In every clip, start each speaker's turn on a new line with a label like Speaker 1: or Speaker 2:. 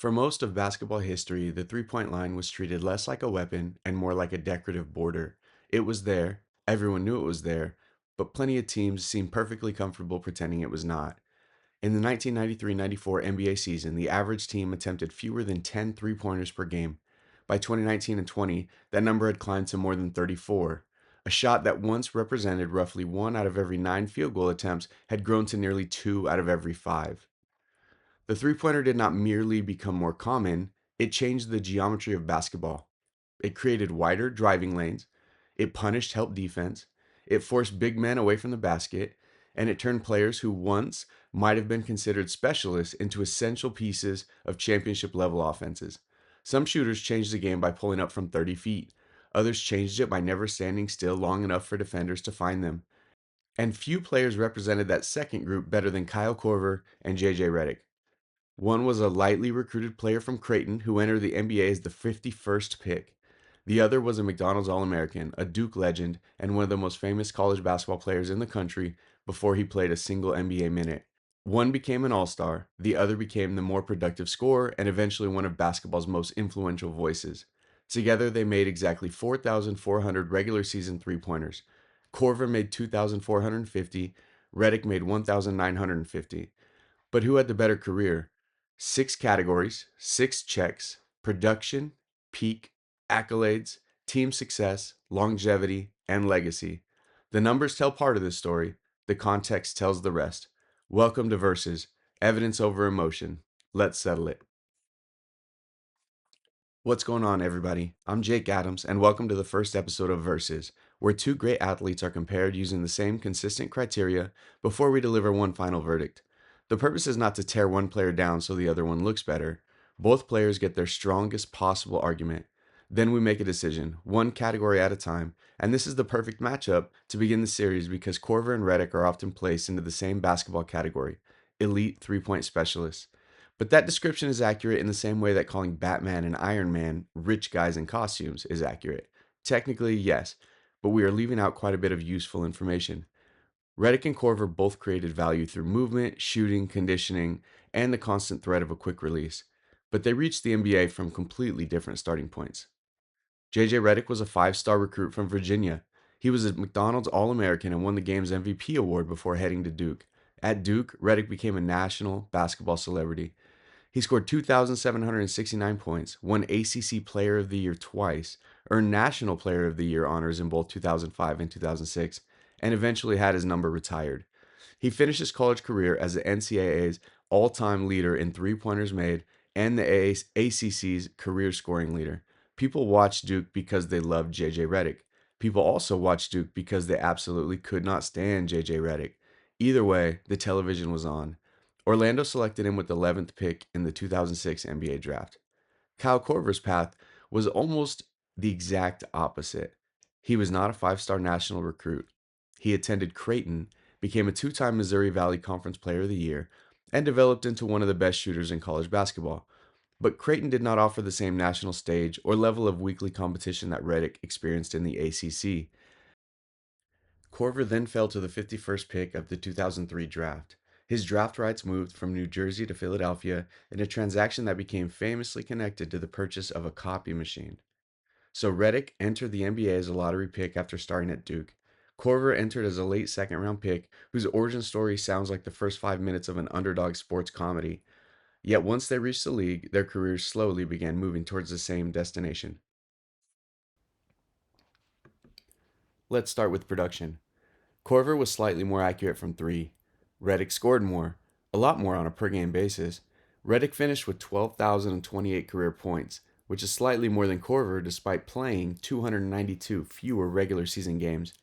Speaker 1: For most of basketball history, the three-point line was treated less like a weapon and more like a decorative border. It was there, everyone knew it was there, but plenty of teams seemed perfectly comfortable pretending it was not. In the 1993-94 NBA season, the average team attempted fewer than 10 three-pointers per game. By 2019 and 20, that number had climbed to more than 34. A shot that once represented roughly 1 out of every 9 field goal attempts had grown to nearly 2 out of every 5. The three pointer did not merely become more common, it changed the geometry of basketball. It created wider driving lanes, it punished help defense, it forced big men away from the basket, and it turned players who once might have been considered specialists into essential pieces of championship level offenses. Some shooters changed the game by pulling up from 30 feet. Others changed it by never standing still long enough for defenders to find them. And few players represented that second group better than Kyle Korver and JJ Redick. One was a lightly recruited player from Creighton who entered the NBA as the 51st pick. The other was a McDonald's All-American, a Duke legend, and one of the most famous college basketball players in the country before he played a single NBA minute. One became an All-Star, the other became the more productive scorer, and eventually one of basketball's most influential voices. Together, they made exactly 4,400 regular season three-pointers. Korver made 2,450, Redick made 1,950. But who had the better career? 6 categories, 6 checks: production, peak, accolades, team success, longevity, and legacy. The numbers tell part of this story, the context tells the rest. Welcome to Versus, evidence over emotion. Let's settle it. What's going on, everybody? I'm Jake Adams, and welcome to the first episode of Versus, where two great athletes are compared using the same consistent criteria before we deliver one final verdict. The purpose is not to tear one player down so the other one looks better. Both players get their strongest possible argument. Then we make a decision, one category at a time, and this is the perfect matchup to begin the series because Korver and Redick are often placed into the same basketball category: elite three-point specialists. But that description is accurate in the same way that calling Batman and Iron Man rich guys in costumes is accurate. Technically, yes, but we are leaving out quite a bit of useful information. Redick and Korver both created value through movement, shooting, conditioning, and the constant threat of a quick release. But they reached the NBA from completely different starting points. JJ Redick was a 5-star recruit from Virginia. He was a McDonald's All-American and won the game's MVP award before heading to Duke. At Duke, Redick became a national basketball celebrity. He scored 2,769 points, won ACC Player of the Year twice, earned National Player of the Year honors in both 2005 and 2006, and eventually had his number retired. He finished his college career as the NCAA's all-time leader in three-pointers made and the ACC's career scoring leader. People watched Duke because they loved JJ Redick. People also watched Duke because they absolutely could not stand JJ Redick. Either way, the television was on. Orlando selected him with the 11th pick in the 2006 NBA draft. Kyle Korver's path was almost the exact opposite. He was not a 5-star national recruit. He attended Creighton, became a 2-time Missouri Valley Conference Player of the Year, and developed into one of the best shooters in college basketball. But Creighton did not offer the same national stage or level of weekly competition that Redick experienced in the ACC. Korver then fell to the 51st pick of the 2003 draft. His draft rights moved from New Jersey to Philadelphia in a transaction that became famously connected to the purchase of a copy machine. So Redick entered the NBA as a lottery pick after starting at Duke. Korver entered as a late second-round pick whose origin story sounds like the first 5 minutes of an underdog sports comedy. Yet once they reached the league, their careers slowly began moving towards the same destination. Let's start with production. Korver was slightly more accurate from 3. Redick scored more, a lot more on a per-game basis. Redick finished with 12,028 career points, which is slightly more than Korver despite playing 292 fewer regular season games.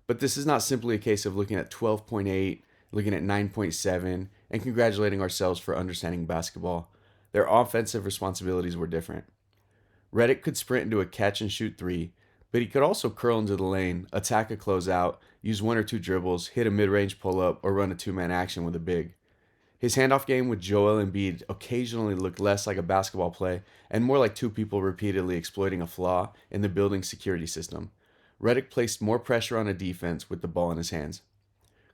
Speaker 1: But this is not simply a case of looking at 12.8, looking at 9.7, and congratulating ourselves for understanding basketball. Their offensive responsibilities were different. Redick could sprint into a catch and shoot 3, but he could also curl into the lane, attack a closeout, use 1 or 2 dribbles, hit a mid-range pull-up, or run a 2-man action with a big. His handoff game with Joel Embiid occasionally looked less like a basketball play and more like two people repeatedly exploiting a flaw in the building's security system. Redick placed more pressure on a defense with the ball in his hands.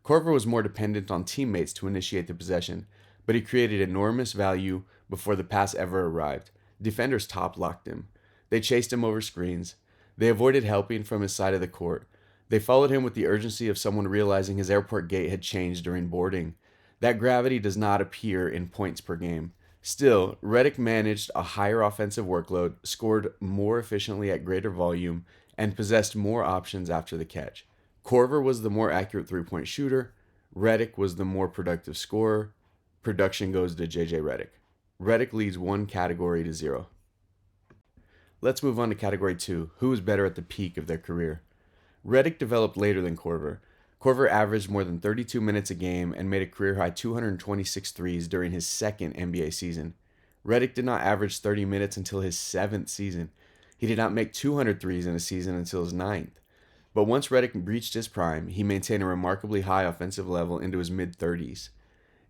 Speaker 1: Korver was more dependent on teammates to initiate the possession, but he created enormous value before the pass ever arrived. Defenders top-locked him. They chased him over screens. They avoided helping from his side of the court. They followed him with the urgency of someone realizing his airport gate had changed during boarding. That gravity does not appear in points per game. Still, Redick managed a higher offensive workload, scored more efficiently at greater volume, and possessed more options after the catch. Korver was the more accurate three-point shooter. Redick was the more productive scorer. Production goes to JJ Redick. Redick leads one category to 0. Let's move on to category 2. Who was better at the peak of their career? Redick developed later than Korver. Korver averaged more than 32 minutes a game and made a career-high 226 threes during his second NBA season. Redick did not average 30 minutes until his 7th season. He did not make 200 threes in a season until his 9th. But once Redick reached his prime, he maintained a remarkably high offensive level into his mid-30s.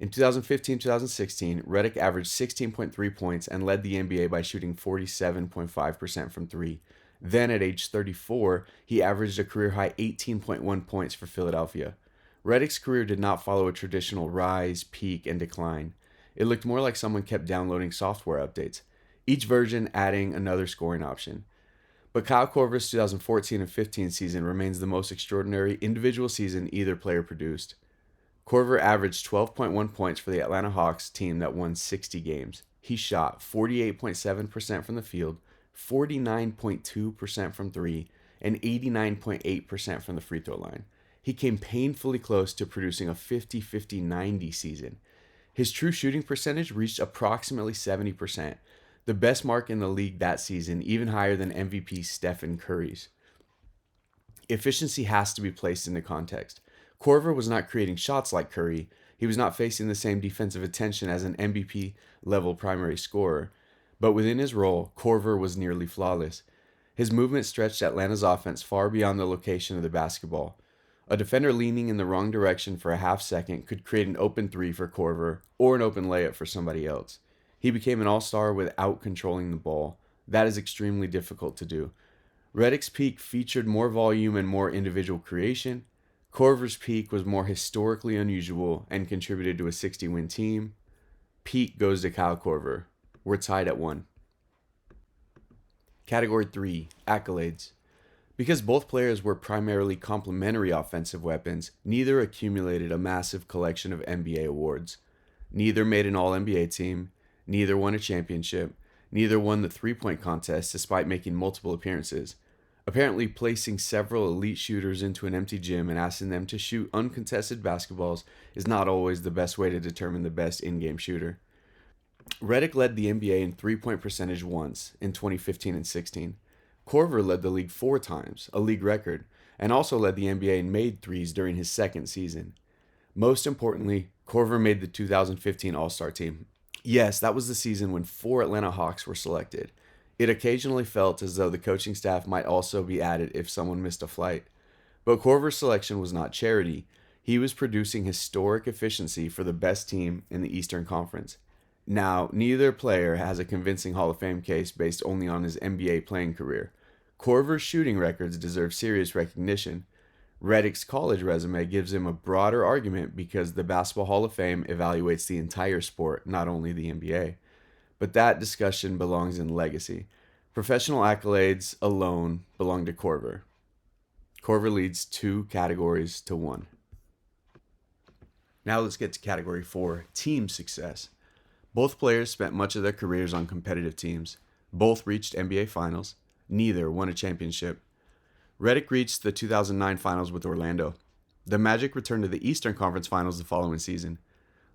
Speaker 1: In 2015-2016, Redick averaged 16.3 points and led the NBA by shooting 47.5% from 3. Then at age 34, he averaged a career-high 18.1 points for Philadelphia. Redick's career did not follow a traditional rise, peak, and decline. It looked more like someone kept downloading software updates, each version adding another scoring option. But Kyle Korver's 2014 and 15 season remains the most extraordinary individual season either player produced. Korver averaged 12.1 points for the Atlanta Hawks team that won 60 games. He shot 48.7% from the field, 49.2% from 3, and 89.8% from the free throw line. He came painfully close to producing a 50-50-90 season. His true shooting percentage reached approximately 70%, the best mark in the league that season, even higher than MVP Stephen Curry's. Efficiency has to be placed into context. Korver was not creating shots like Curry. He was not facing the same defensive attention as an MVP-level primary scorer. But within his role, Korver was nearly flawless. His movement stretched Atlanta's offense far beyond the location of the basketball. A defender leaning in the wrong direction for a half second could create an open three for Korver or an open layup for somebody else. He became an all-star without controlling the ball. That is extremely difficult to do. Redick's peak featured more volume and more individual creation. Korver's peak was more historically unusual and contributed to a 60-win team. Peak goes to Kyle Korver. We're tied at 1. Category 3, Accolades. Because both players were primarily complementary offensive weapons, neither accumulated a massive collection of NBA awards. Neither made an All-NBA team. Neither won a championship. Neither won the three-point contest despite making multiple appearances. Apparently, placing several elite shooters into an empty gym and asking them to shoot uncontested basketballs is not always the best way to determine the best in-game shooter. Redick led the NBA in three-point percentage once, in 2015 and 16. Korver led the league 4 times, a league record, and also led the NBA in made threes during his second season. Most importantly, Korver made the 2015 All-Star team. Yes, that was the season when 4 Atlanta Hawks were selected. It occasionally felt as though the coaching staff might also be added if someone missed a flight. But Korver's selection was not charity. He was producing historic efficiency for the best team in the Eastern Conference. Now, neither player has a convincing Hall of Fame case based only on his NBA playing career. Korver's shooting records deserve serious recognition. Redick's college resume gives him a broader argument because the Basketball Hall of Fame evaluates the entire sport, not only the NBA. But that discussion belongs in legacy. Professional accolades alone belong to Korver. Korver leads 2 categories to 1. Now let's get to category 4, team success. Both players spent much of their careers on competitive teams. Both reached NBA Finals. Neither won a championship. Redick reached the 2009 Finals with Orlando. The Magic returned to the Eastern Conference Finals the following season.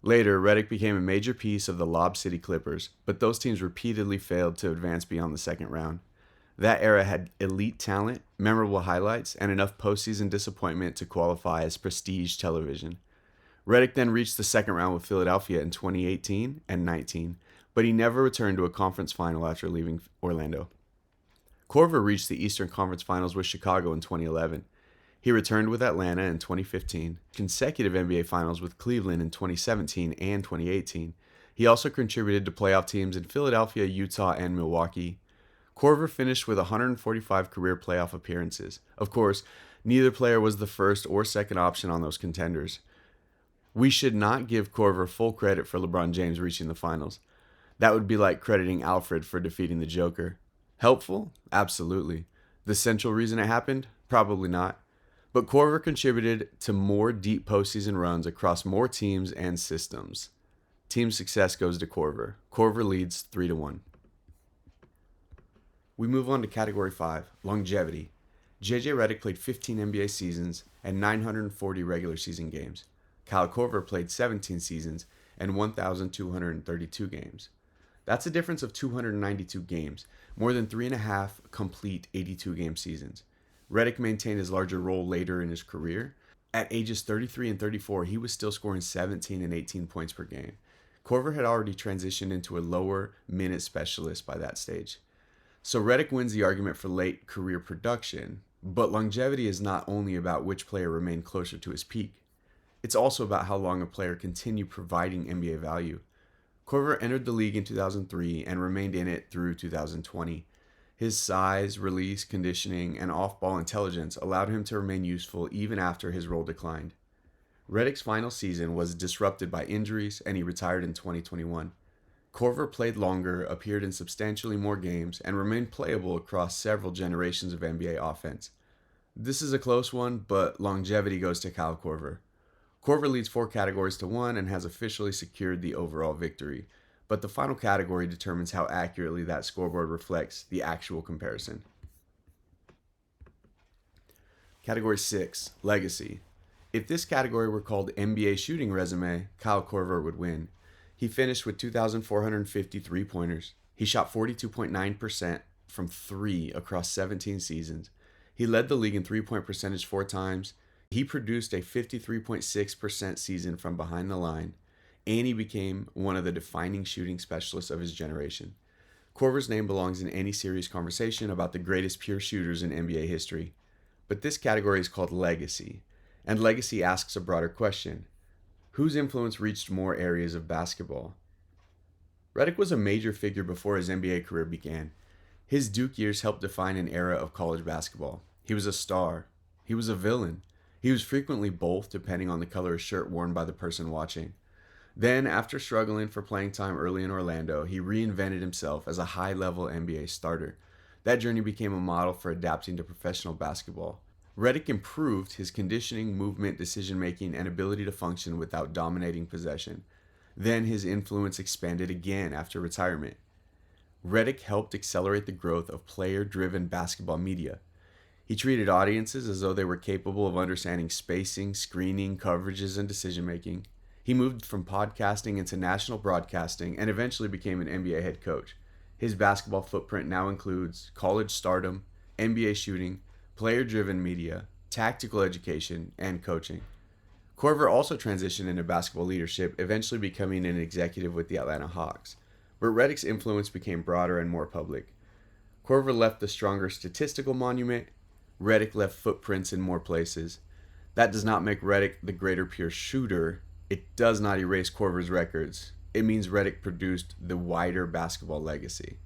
Speaker 1: Later, Redick became a major piece of the Lob City Clippers, but those teams repeatedly failed to advance beyond the second round. That era had elite talent, memorable highlights, and enough postseason disappointment to qualify as prestige television. Redick then reached the second round with Philadelphia in 2018 and 19, but he never returned to a conference final after leaving Orlando. Korver reached the Eastern Conference Finals with Chicago in 2011. He returned with Atlanta in 2015, consecutive NBA Finals with Cleveland in 2017 and 2018. He also contributed to playoff teams in Philadelphia, Utah, and Milwaukee. Korver finished with 145 career playoff appearances. Of course, neither player was the first or second option on those contenders. We should not give Korver full credit for LeBron James reaching the finals. That would be like crediting Alfred for defeating the Joker. Helpful? Absolutely. The central reason it happened? Probably not. But Korver contributed to more deep postseason runs across more teams and systems. Team success goes to Korver. Korver leads 3-1. We move on to Category 5, Longevity. JJ Redick played 15 NBA seasons and 940 regular season games. Kyle Korver played 17 seasons and 1,232 games. That's a difference of 292 games, more than 3.5 complete 82-game seasons. Redick maintained his larger role later in his career. At ages 33 and 34, he was still scoring 17 and 18 points per game. Korver had already transitioned into a lower minute specialist by that stage. So Redick wins the argument for late career production, but longevity is not only about which player remained closer to his peak. It's also about how long a player continued providing NBA value. Korver entered the league in 2003 and remained in it through 2020. His size, release, conditioning, and off-ball intelligence allowed him to remain useful even after his role declined. Redick's final season was disrupted by injuries, and he retired in 2021. Korver played longer, appeared in substantially more games, and remained playable across several generations of NBA offense. This is a close one, but longevity goes to Kyle Korver. Korver leads 4 categories to 1 and has officially secured the overall victory, but the final category determines how accurately that scoreboard reflects the actual comparison. Category 6, Legacy. If this category were called NBA Shooting Resume, Kyle Korver would win. He finished with 2,450 three-pointers. He shot 42.9% from 3 across 17 seasons. He led the league in three-point percentage 4 times. He produced a 53.6% season from behind the line, and he became one of the defining shooting specialists of his generation. Korver's name belongs in any serious conversation about the greatest pure shooters in NBA history. But this category is called Legacy, and Legacy asks a broader question. Whose influence reached more areas of basketball? Redick was a major figure before his NBA career began. His Duke years helped define an era of college basketball. He was a star. He was a villain. He was frequently both, depending on the color of shirt worn by the person watching. Then, after struggling for playing time early in Orlando, he reinvented himself as a high-level NBA starter. That journey became a model for adapting to professional basketball. Redick improved his conditioning, movement, decision-making, and ability to function without dominating possession. Then his influence expanded again after retirement. Redick helped accelerate the growth of player-driven basketball media. He treated audiences as though they were capable of understanding spacing, screening, coverages, and decision-making. He moved from podcasting into national broadcasting and eventually became an NBA head coach. His basketball footprint now includes college stardom, NBA shooting, player-driven media, tactical education, and coaching. Korver also transitioned into basketball leadership, eventually becoming an executive with the Atlanta Hawks, where Redick's influence became broader and more public. Korver left the stronger statistical monument. Redick left footprints in more places. That does not make Redick the greater pure shooter. It does not erase Korver's records. It means Redick produced the wider basketball legacy.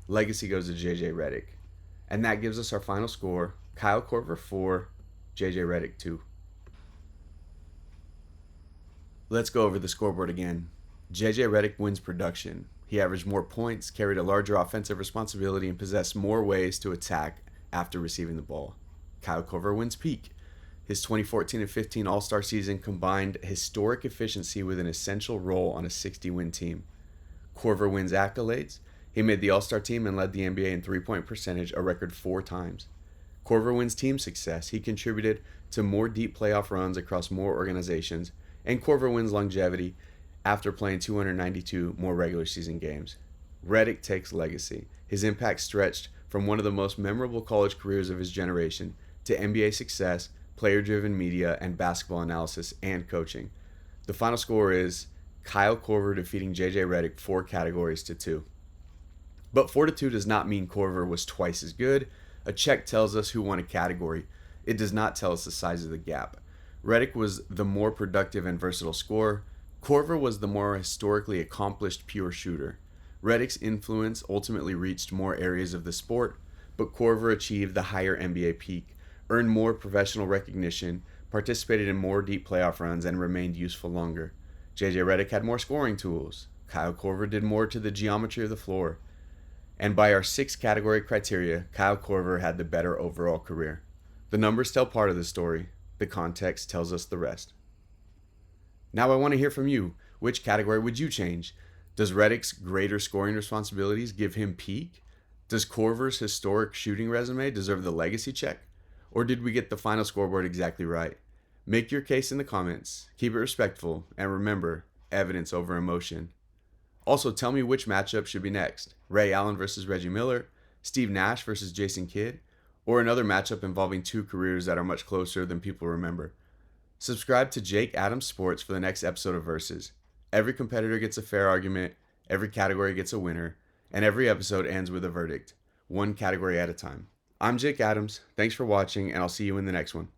Speaker 1: Legacy goes to JJ Redick. And that gives us our final score. Kyle Korver 4, JJ Redick 2. Let's go over the scoreboard again. JJ Redick wins production. He averaged more points, carried a larger offensive responsibility, and possessed more ways to attack after receiving the ball. Kyle Korver wins peak. His 2014 and 15 All-Star season combined historic efficiency with an essential role on a 60-win team. Korver wins accolades. He made the All-Star team and led the NBA in three-point percentage a record 4 times. Korver wins team success. He contributed to more deep playoff runs across more organizations. And Korver wins longevity after playing 292 more regular season games. Redick takes legacy. His impact stretched from one of the most memorable college careers of his generation to NBA success, player-driven media, and basketball analysis and coaching. The final score is Kyle Korver defeating JJ Redick 4 categories to 2. But 4-2 does not mean Korver was twice as good. A check tells us who won a category. It does not tell us the size of the gap. Redick was the more productive and versatile scorer. Korver was the more historically accomplished pure shooter. Redick's influence ultimately reached more areas of the sport, but Korver achieved the higher NBA peak, earned more professional recognition, participated in more deep playoff runs, and remained useful longer. JJ Redick had more scoring tools. Kyle Korver did more to the geometry of the floor. And by our 6 category criteria, Kyle Korver had the better overall career. The numbers tell part of the story, the context tells us the rest. Now I want to hear from you. Which category would you change? Does Redick's greater scoring responsibilities give him peak? Does Korver's historic shooting resume deserve the legacy check? Or did we get the final scoreboard exactly right? Make your case in the comments, keep it respectful, and remember, evidence over emotion. Also, tell me which matchup should be next. Ray Allen versus Reggie Miller, Steve Nash versus Jason Kidd, or another matchup involving 2 careers that are much closer than people remember. Subscribe to Jake Adams Sports for the next episode of Versus. Every competitor gets a fair argument, every category gets a winner, and every episode ends with a verdict, 1 category at a time. I'm Jake Adams, thanks for watching, and I'll see you in the next one.